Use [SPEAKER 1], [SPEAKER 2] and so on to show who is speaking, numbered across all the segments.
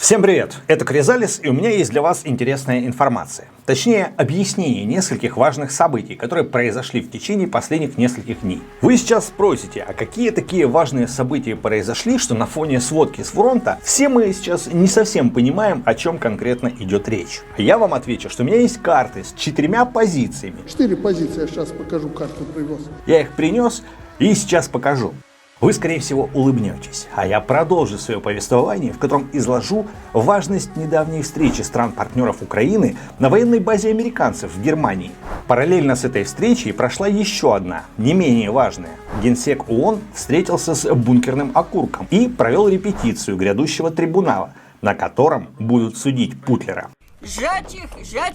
[SPEAKER 1] Всем привет, это Кризалис, и у меня есть для вас интересная информация. Точнее, объяснение нескольких важных событий, которые произошли в течение последних нескольких дней. Вы сейчас спросите, а какие такие важные события произошли, что на фоне сводки с фронта все мы сейчас не совсем понимаем, о чем конкретно идет речь. А я вам отвечу, что у меня есть карты с 4 позициями.
[SPEAKER 2] 4 позиции, я сейчас покажу, карту привез.
[SPEAKER 1] Я их принес и сейчас покажу. Вы, скорее всего, улыбнетесь, а я продолжу свое повествование, в котором изложу важность недавней встречи стран-партнеров Украины на военной базе американцев в Германии. Параллельно с этой встречей прошла еще одна, не менее важная. Генсек ООН встретился с бункерным окурком и провел репетицию грядущего трибунала, на котором будут судить Путлера.
[SPEAKER 3] Сжать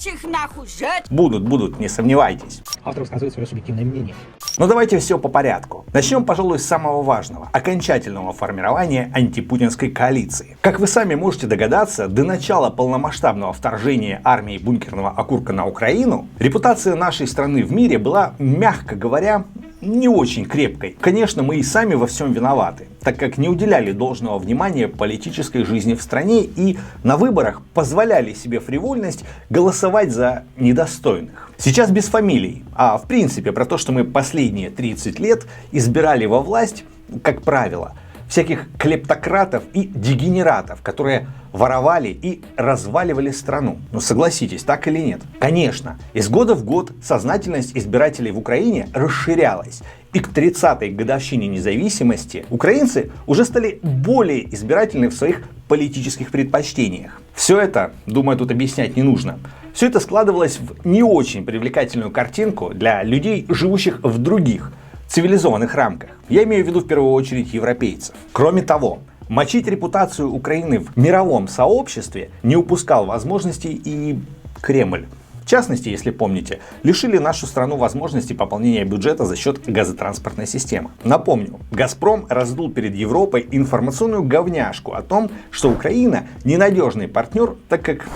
[SPEAKER 3] их нахуй, сжать!
[SPEAKER 1] Будут, не сомневайтесь.
[SPEAKER 4] Автор высказывает свое субъективное мнение.
[SPEAKER 1] Но давайте все по порядку. Начнем, пожалуй, с самого важного – окончательного формирования антипутинской коалиции. Как вы сами можете догадаться, до начала полномасштабного вторжения армии бункерного окурка на Украину репутация нашей страны в мире была, мягко говоря, не очень крепкой. Конечно, мы и сами во всем виноваты, так как не уделяли должного внимания политической жизни в стране и на выборах позволяли себе фривольность голосовать за недостойных. Сейчас без фамилий, а в принципе про то, что мы последние 30 лет избирали во власть, как правило, всяких клептократов и дегенератов, которые воровали и разваливали страну. Ну согласитесь, так или нет? Конечно, из года в год сознательность избирателей в Украине расширялась. И к 30-й годовщине независимости украинцы уже стали более избирательны в своих политических предпочтениях. Все это, думаю, тут объяснять не нужно. Все это складывалось в не очень привлекательную картинку для людей, живущих в других цивилизованных рамках. Я имею в виду в первую очередь европейцев. Кроме того, мочить репутацию Украины в мировом сообществе не упускал возможности и Кремль. В частности, если помните, лишили нашу страну возможности пополнения бюджета за счет газотранспортной системы. Напомню, «Газпром» раздул перед Европой информационную говняшку о том, что Украина ненадежный партнер, так как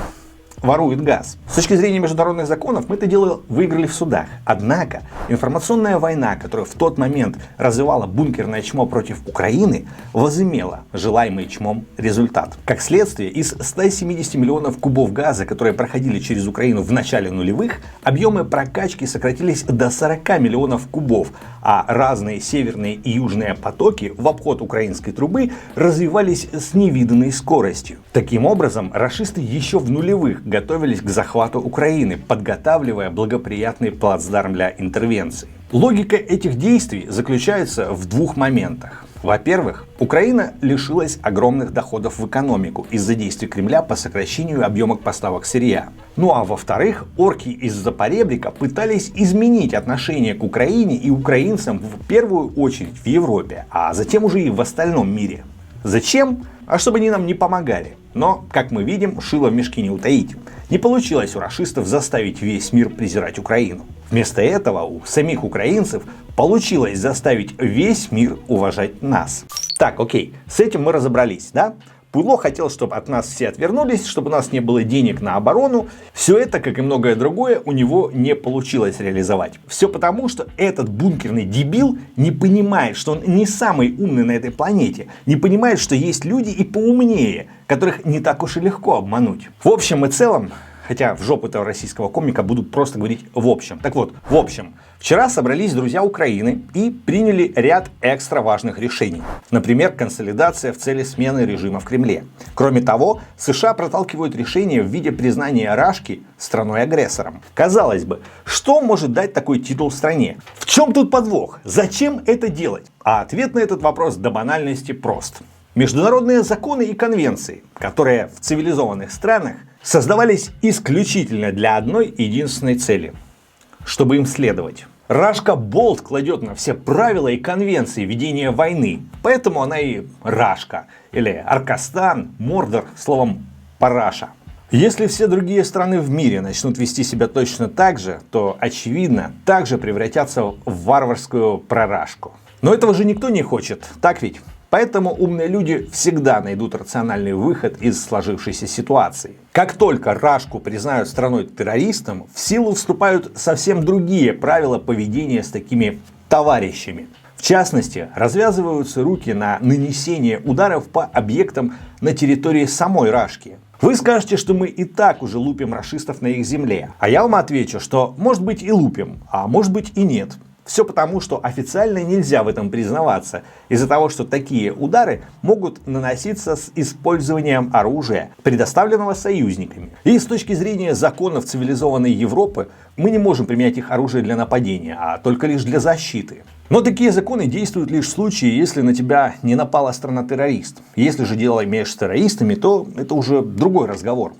[SPEAKER 1] ворует газ. С точки зрения международных законов мы это дело выиграли в судах. Однако информационная война, которую в тот момент развивала бункерное чмо против Украины, возымела желаемый чмом результат. Как следствие, из 170 миллионов кубов газа, которые проходили через Украину в начале нулевых, объемы прокачки сократились до 40 миллионов кубов, а разные северные и южные потоки в обход украинской трубы развивались с невиданной скоростью. Таким образом, рашисты еще в нулевых готовились к захвату Украины, подготавливая благоприятный плацдарм для интервенции. Логика этих действий заключается в двух моментах. Во-первых, Украина лишилась огромных доходов в экономику из-за действий Кремля по сокращению объема поставок сырья. Ну а во-вторых, орки из-за поребрика пытались изменить отношение к Украине и украинцам в первую очередь в Европе, а затем уже и в остальном мире. Зачем? А чтобы они нам не помогали. Но, как мы видим, шило в мешке не утаить. Не получилось у рашистов заставить весь мир презирать Украину. Вместо этого у самих украинцев получилось заставить весь мир уважать нас. Так, окей, с этим мы разобрались, да? Пуйло хотел, чтобы от нас все отвернулись, чтобы у нас не было денег на оборону. Все это, как и многое другое, у него не получилось реализовать. Все потому, что этот бункерный дебил не понимает, что он не самый умный на этой планете. Не понимает, что есть люди и поумнее, которых не так уж и легко обмануть. В общем и целом, хотя в жопу этого российского комика буду просто говорить в общем. Так вот, в общем, вчера собрались друзья Украины и приняли ряд экстра важных решений. Например, консолидация в цели смены режима в Кремле. Кроме того, США проталкивают решение в виде признания Рашки страной-агрессором. Казалось бы, что может дать такой титул стране? В чем тут подвох? Зачем это делать? А ответ на этот вопрос до банальности прост. Международные законы и конвенции, которые в цивилизованных странах создавались исключительно для одной единственной цели – чтобы им следовать. Рашка болт кладет на все правила и конвенции ведения войны, поэтому она и Рашка, или Аркастан, Мордор, словом Параша. Если все другие страны в мире начнут вести себя точно так же, то, очевидно, также превратятся в варварскую прорашку. Но этого же никто не хочет, так ведь? Поэтому умные люди всегда найдут рациональный выход из сложившейся ситуации. Как только Рашку признают страной-террористом, в силу вступают совсем другие правила поведения с такими товарищами. В частности, развязываются руки на нанесение ударов по объектам на территории самой Рашки. Вы скажете, что мы и так уже лупим рашистов на их земле. А я вам отвечу, что может быть и лупим, а может быть и нет. Все потому, что официально нельзя в этом признаваться, из-за того, что такие удары могут наноситься с использованием оружия, предоставленного союзниками. И с точки зрения законов цивилизованной Европы, мы не можем применять их оружие для нападения, а только лишь для защиты. Но такие законы действуют лишь в случае, если на тебя не напала страна-террорист. Если же дело имеешь с террористами, то это уже другой разговор.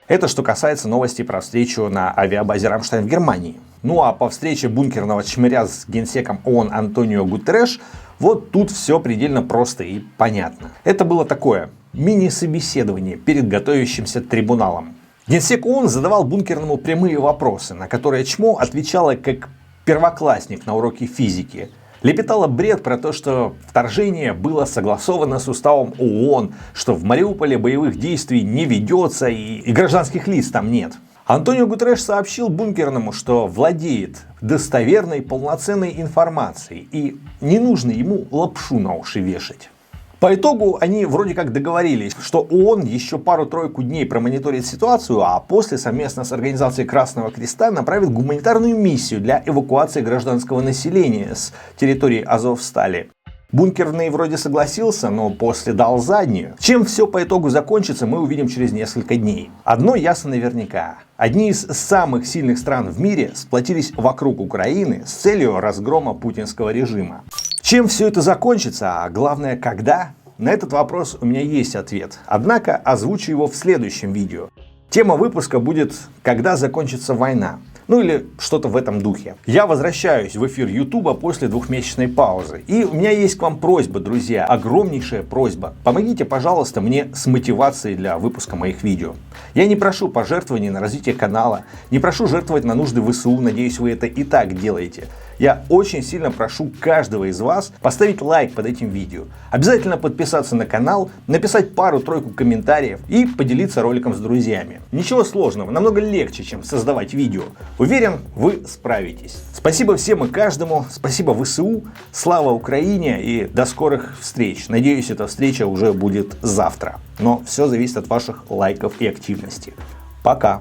[SPEAKER 1] Это что касается новости про встречу на авиабазе Рамштайн в Германии. Ну а по встрече бункерного чмыря с генсеком ООН Антонио Гутерреш, вот тут все предельно просто и понятно. Это было такое мини-собеседование перед готовящимся трибуналом. Генсек ООН задавал бункерному прямые вопросы, на которые чмо отвечало как первоклассник на уроке физики. Лепетала бред про то, что вторжение было согласовано с уставом ООН, что в Мариуполе боевых действий не ведется и гражданских лиц там нет. Антонио Гутерреш сообщил бункерному, что владеет достоверной полноценной информацией и не нужно ему лапшу на уши вешать. По итогу они вроде как договорились, что ООН еще пару-тройку дней промониторит ситуацию, а после совместно с Организацией Красного Креста направит гуманитарную миссию для эвакуации гражданского населения с территории Азовстали. Бункерный вроде согласился, но после дал заднюю. Чем все по итогу закончится, мы увидим через несколько дней. Одно ясно наверняка. Одни из самых сильных стран в мире сплотились вокруг Украины с целью разгрома путинского режима. Чем все это закончится, а главное когда? На этот вопрос у меня есть ответ. Однако озвучу его в следующем видео. Тема выпуска будет «Когда закончится война?». Ну или что-то в этом духе. Я возвращаюсь в эфир Ютуба после двухмесячной паузы. И у меня есть к вам просьба, друзья, огромнейшая просьба. Помогите, пожалуйста, мне с мотивацией для выпуска моих видео. Я не прошу пожертвований на развитие канала, не прошу жертвовать на нужды ВСУ, надеюсь, вы это и так делаете. Я очень сильно прошу каждого из вас поставить лайк под этим видео, обязательно подписаться на канал, написать пару-тройку комментариев и поделиться роликом с друзьями. Ничего сложного, намного легче, чем создавать видео. Уверен, вы справитесь. Спасибо всем и каждому, спасибо ВСУ, слава Украине и до скорых встреч. Надеюсь, эта встреча уже будет завтра. Но все зависит от ваших лайков и активности. Пока!